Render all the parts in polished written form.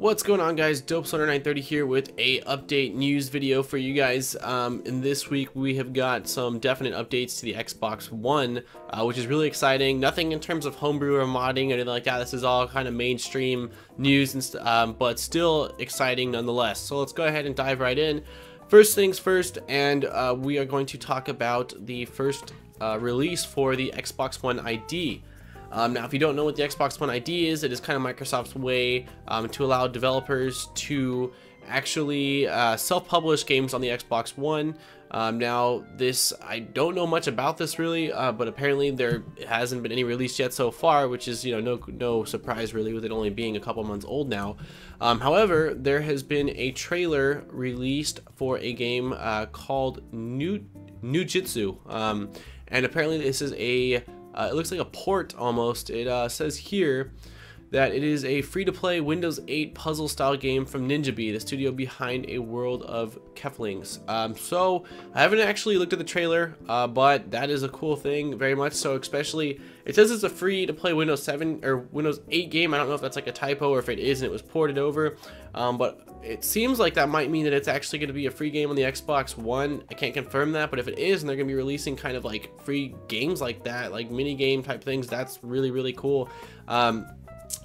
What's going on, guys? DopeSloner930 here with a update news video for you guys. And this week we have got some definite updates to the Xbox One, which is really exciting. Nothing in terms of homebrew or modding or anything like that. This is all kind of mainstream news, and but still exciting nonetheless. So let's go ahead and dive right in. First things first, and we are going to talk about the first release for the Xbox One ID. Now, if you don't know what the Xbox One ID is, it is kind of Microsoft's way to allow developers to actually self-publish games on the Xbox One. Now, I don't know much about this really, but apparently there hasn't been any release yet so far, which is, you know, no surprise really, with it only being a couple months old now. However, there has been a trailer released for a game called Nujitsu, and apparently this is it looks like a port almost. It says here that it is a free-to-play Windows 8 puzzle-style game from NinjaBee, the studio behind A World of Keflings. So I haven't actually looked at the trailer, but that is a cool thing, very much so. Especially, it says it's a free-to-play Windows 7 or Windows 8 game. I don't know if that's like a typo or if it is and it was ported over, but it seems like that might mean that it's actually going to be a free game on the Xbox One. I can't confirm that, but if it is and they're going to be releasing kind of like free games like that, like mini game type things, that's really cool.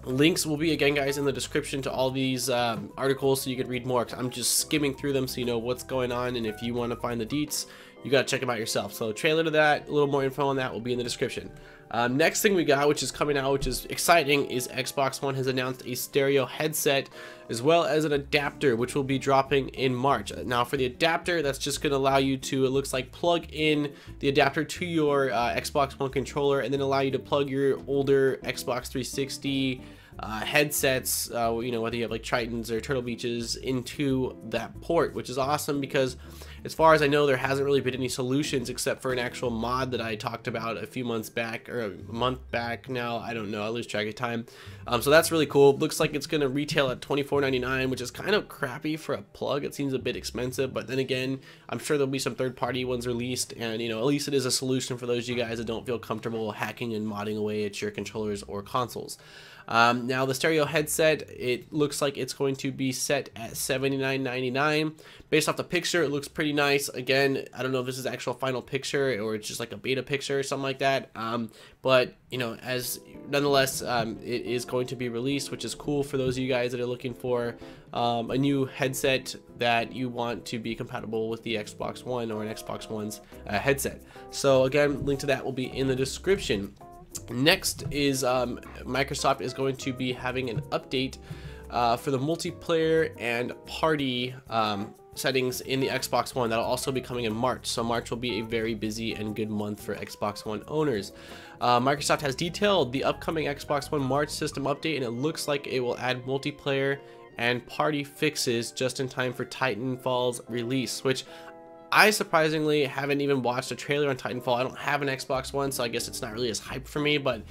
Links will be, again, guys, in the description to all these articles, so you can read more, because I'm just skimming through them so you know what's going on, and if you want to find the deets, you got to check them out yourself. So trailer to that, a little more info on that will be in the description. Next thing we got, which is coming out, which is exciting, is Xbox One has announced a stereo headset as well as an adapter, which will be dropping in March. Now, for the adapter, that's just going to allow you to, it looks like, plug in the adapter to your Xbox One controller, and then allow you to plug your older Xbox 360 headsets, you know, whether you have like Tritons or Turtle Beaches, into that port, which is awesome because, as far as I know, there hasn't really been any solutions except for an actual mod that I talked about a few months back, or a month back now. I don't know, I lose track of time. So that's really cool. Looks like it's going to retail at $24.99, which is kind of crappy for a plug. It seems a bit expensive, but then again, I'm sure there'll be some third-party ones released, and, you know, at least it is a solution for those of you guys that don't feel comfortable hacking and modding away at your controllers or consoles. Now, the stereo headset, it looks like it's going to be set at $79.99. Based off the picture, it looks pretty nice. Again, I don't know if this is the actual final picture or it's just like a beta picture or something like that. But, you know, nonetheless, it is going to be released, which is cool for those of you guys that are looking for a new headset that you want to be compatible with the Xbox One or an Xbox One's headset. So again, link to that will be in the description. Next is Microsoft is going to be having an update for the multiplayer and party settings in the Xbox One. That'll also be coming in March. So March will be a very busy and good month for Xbox One owners. Microsoft has detailed the upcoming Xbox One March system update, and it looks like it will add multiplayer and party fixes just in time for Titanfall's release, which I surprisingly haven't even watched a trailer on Titanfall. I don't have an Xbox One, so I guess it's not really as hyped for me, but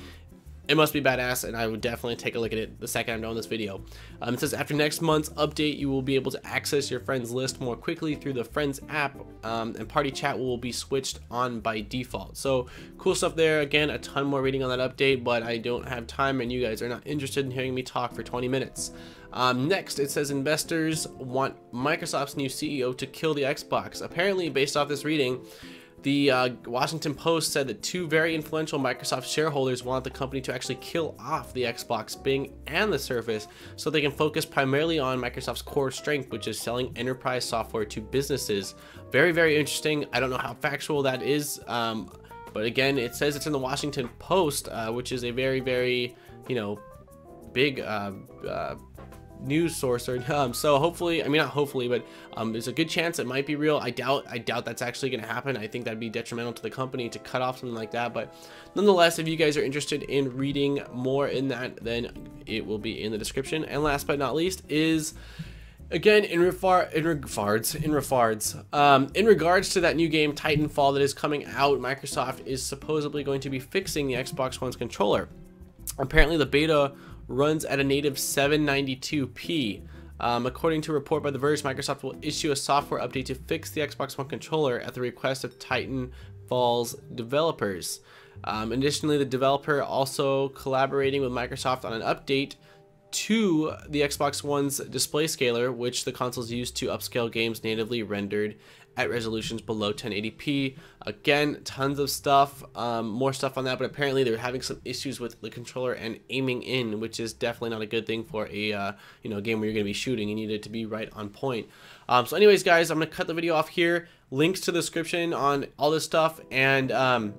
it must be badass, and I would definitely take a look at it the second I'm done this video. It says, after next month's update, you will be able to access your friends list more quickly through the Friends app, and party chat will be switched on by default. So cool stuff there. Again, a ton more reading on that update, but I don't have time, and you guys are not interested in hearing me talk for 20 minutes. Next, it says investors want Microsoft's new CEO to kill the Xbox. Apparently, based off this reading, the Washington Post said that two very influential Microsoft shareholders want the company to actually kill off the Xbox, Bing, and the Surface so they can focus primarily on Microsoft's core strength, which is selling enterprise software to businesses. Very interesting. I don't know how factual that is, but again, it says it's in the Washington Post, which is a very, you know, big news source. So hopefully, I mean, not hopefully, but there's a good chance it might be real. I doubt that's actually going to happen. I think that'd be detrimental to the company to cut off something like that, but nonetheless, if you guys are interested in reading more in that, then it will be in the description. And last but not least is, again, in regards to that new game Titanfall that is coming out, Microsoft is supposedly going to be fixing the Xbox One's controller. Apparently, the beta runs at a native 792p. According to a report by The Verge, Microsoft will issue a software update to fix the Xbox One controller at the request of Titanfall's developers. Additionally, the developer also collaborating with Microsoft on an update to the Xbox One's display scaler, which the consoles use to upscale games natively rendered at resolutions below 1080p. Again, tons of stuff, more stuff on that, but apparently they're having some issues with the controller and aiming in, which is definitely not a good thing for a game where you're going to be shooting. You need it to be right on point. So anyways, guys, I'm going to cut the video off here. Links to the description on all this stuff, and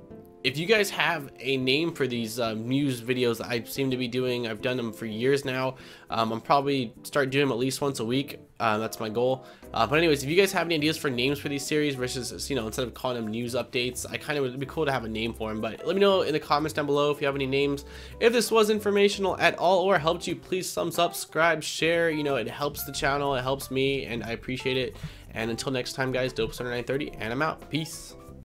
if you guys have a name for these news videos that I seem to be doing, I've done them for years now. I'm probably start doing them at least once a week. That's my goal. But anyways, if you guys have any ideas for names for these series versus, instead of calling them news updates, I kind of would be cool to have a name for them. But let me know in the comments down below if you have any names. If this was informational at all or helped you, please thumbs up, subscribe, share. It helps the channel, it helps me, and I appreciate it. And until next time, guys, Dope Stoner 930, and I'm out. Peace.